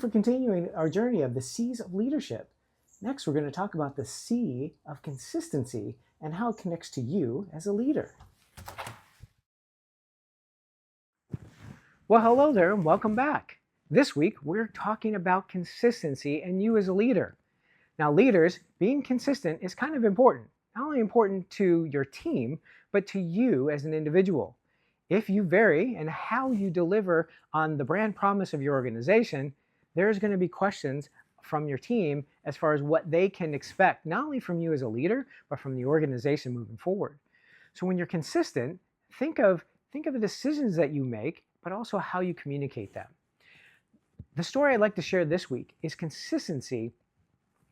for continuing our journey of the C's of leadership. Next, we're going to talk about the C of consistency and how it connects to you as a leader. Well, hello there and welcome back. This week, we're talking about consistency and you as a leader. Now, leaders, being consistent is kind of important. Not only important to your team, but to you as an individual. If you vary in how you deliver on the brand promise of your organization, there's going to be questions from your team as far as what they can expect, not only from you as a leader, but from the organization moving forward. So when you're consistent, think of the decisions that you make, but also how you communicate them. The story I'd like to share this week is consistency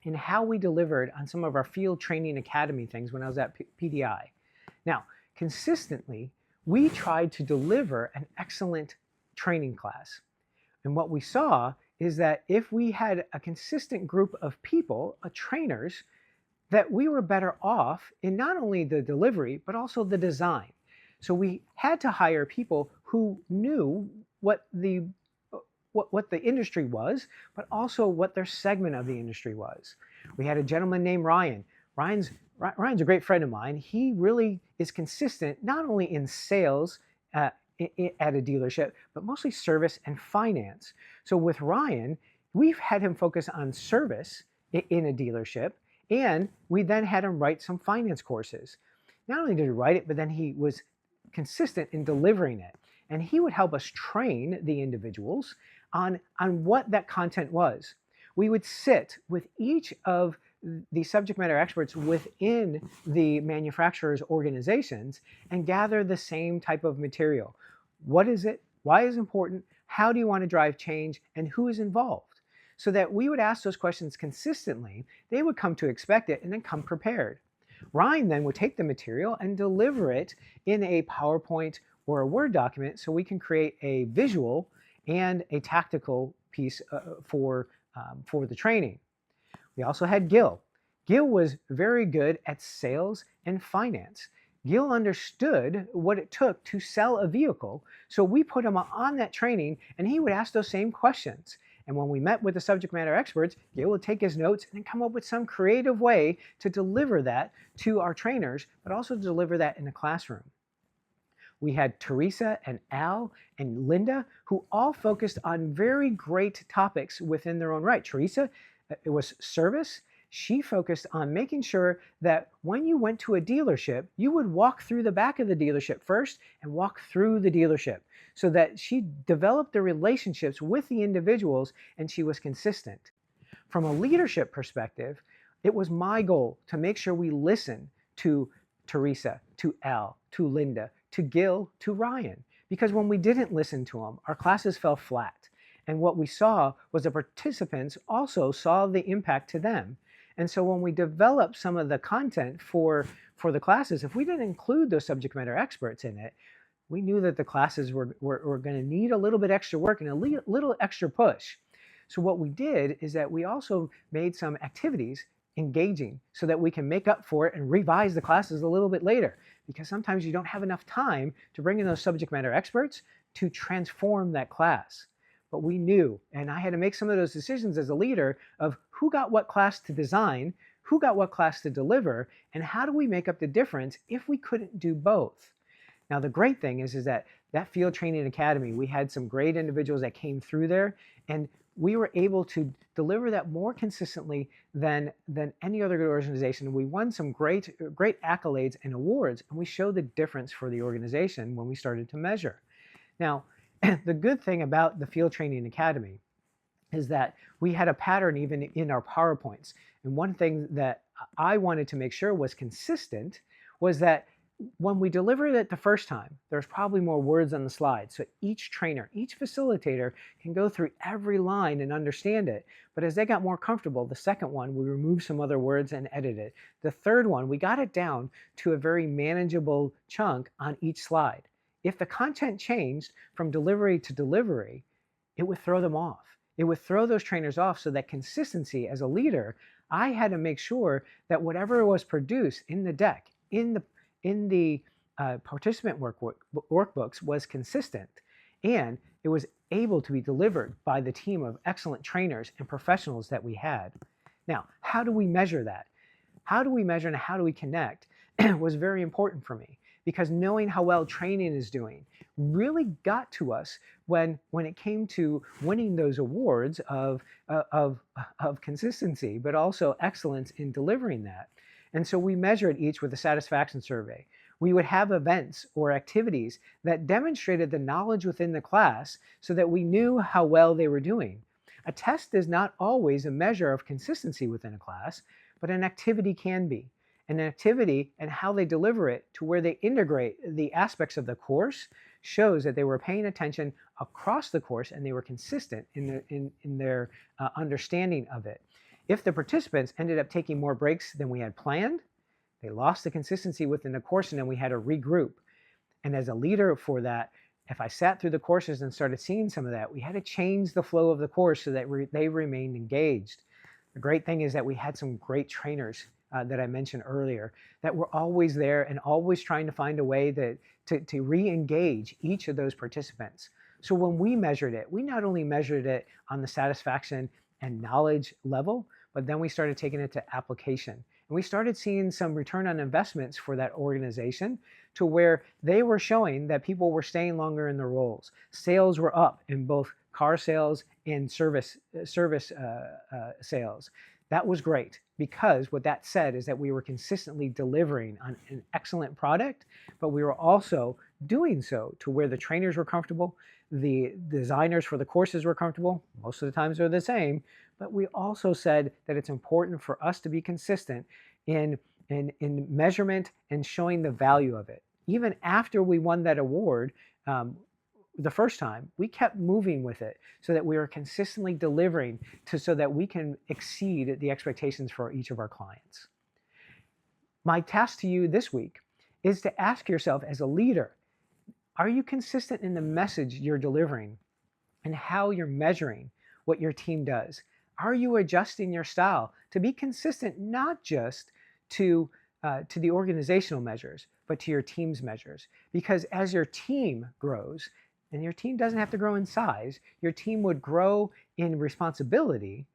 in how we delivered on some of our field training academy things when I was at PDI. Now, consistently, we tried to deliver an excellent training class. And what we saw is that if we had a consistent group of people, trainers, that we were better off in not only the delivery, but also the design. So we had to hire people who knew what the industry was, but also what their segment of the industry was. We had a gentleman named Ryan. Ryan's a great friend of mine. He really is consistent, not only in sales at a dealership, but mostly service and finance. So with Ryan, we've had him focus on service in a dealership, and we then had him write some finance courses. Not only did he write it, but then he was consistent in delivering it. And he would help us train the individuals on what that content was. We would sit with each of the subject matter experts within the manufacturer's organizations and gather the same type of material. What is it? Why is it important? How do you want to drive change? And who is involved? So that we would ask those questions consistently, they would come to expect it and then come prepared. Ryan then would take the material and deliver it in a PowerPoint or a Word document so we can create a visual and a tactical piece for the training. We also had Gil. Gil was very good at sales and finance. Gil understood what it took to sell a vehicle, so we put him on that training and he would ask those same questions. And when we met with the subject matter experts, Gil would take his notes and then come up with some creative way to deliver that to our trainers, but also to deliver that in the classroom. We had Teresa and Al and Linda, who all focused on very great topics within their own right. Teresa, it was service. She focused on making sure that when you went to a dealership, you would walk through the back of the dealership first and walk through the dealership so that she developed the relationships with the individuals and she was consistent. From a leadership perspective, it was my goal to make sure we listen to Teresa, to Al, to Linda, to Gil, to Ryan, because when we didn't listen to them, our classes fell flat. And what we saw was the participants also saw the impact to them. And so when we developed some of the content for the classes, if we didn't include those subject matter experts in it, we knew that the classes were going to need a little bit extra work and a little extra push. So what we did is that we also made some activities engaging so that we can make up for it and revise the classes a little bit later, because sometimes you don't have enough time to bring in those subject matter experts to transform that class. But we knew, and I had to make some of those decisions as a leader of who got what class to design, who got what class to deliver, and how do we make up the difference if we couldn't do both. Now, the great thing is that Field Training Academy, we had some great individuals that came through there, and we were able to deliver that more consistently than any other good organization. We won some great accolades and awards, and we showed the difference for the organization when we started to measure. Now, the good thing about the Field Training Academy is that we had a pattern even in our PowerPoints. And one thing that I wanted to make sure was consistent was that when we delivered it the first time, there's probably more words on the slide. So each trainer, each facilitator can go through every line and understand it. But as they got more comfortable, the second one, we removed some other words and edited it. The third one, we got it down to a very manageable chunk on each slide. If the content changed from delivery to delivery, it would throw them off. It would throw those trainers off, so that consistency as a leader, I had to make sure that whatever was produced in the deck, in the participant workbooks was consistent, and it was able to be delivered by the team of excellent trainers and professionals that we had. Now, how do we measure that? How do we measure and how do we connect was very important for me, because knowing how well training is doing really got to us when it came to winning those awards of consistency, but also excellence in delivering that. And so we measured each with a satisfaction survey. We would have events or activities that demonstrated the knowledge within the class so that we knew how well they were doing. A test is not always a measure of consistency within a class, but an activity can be. An activity and how they deliver it to where they integrate the aspects of the course shows that they were paying attention across the course and they were consistent in their understanding of it. If the participants ended up taking more breaks than we had planned, they lost the consistency within the course, and then we had to regroup. And as a leader for that, if I sat through the courses and started seeing some of that, we had to change the flow of the course so that they remained engaged. The great thing is that we had some great trainers that I mentioned earlier that were always there and always trying to find a way to re-engage each of those participants. So when we measured it, we not only measured it on the satisfaction and knowledge level, but then we started taking it to application. And we started seeing some return on investments for that organization to where they were showing that people were staying longer in their roles. Sales were up in both car sales and service sales. That was great, because what that said is that we were consistently delivering on an excellent product, but we were also doing so to where the trainers were comfortable, the designers for the courses were comfortable. Most of the times they're the same, but we also said that it's important for us to be consistent in measurement and showing the value of it. Even after we won that award, the first time, we kept moving with it so that we were consistently delivering so that we can exceed the expectations for each of our clients. My task to you this week is to ask yourself as a leader, are you consistent in the message you're delivering and how you're measuring what your team does? Are you adjusting your style to be consistent, not just to the organizational measures, but to your team's measures? Because as your team grows, and your team doesn't have to grow in size, your team would grow in responsibility.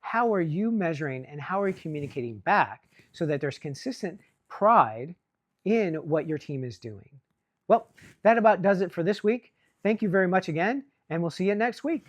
How are you measuring and how are you communicating back so that there's consistent pride in what your team is doing? Well, that about does it for this week. Thank you very much again, and we'll see you next week.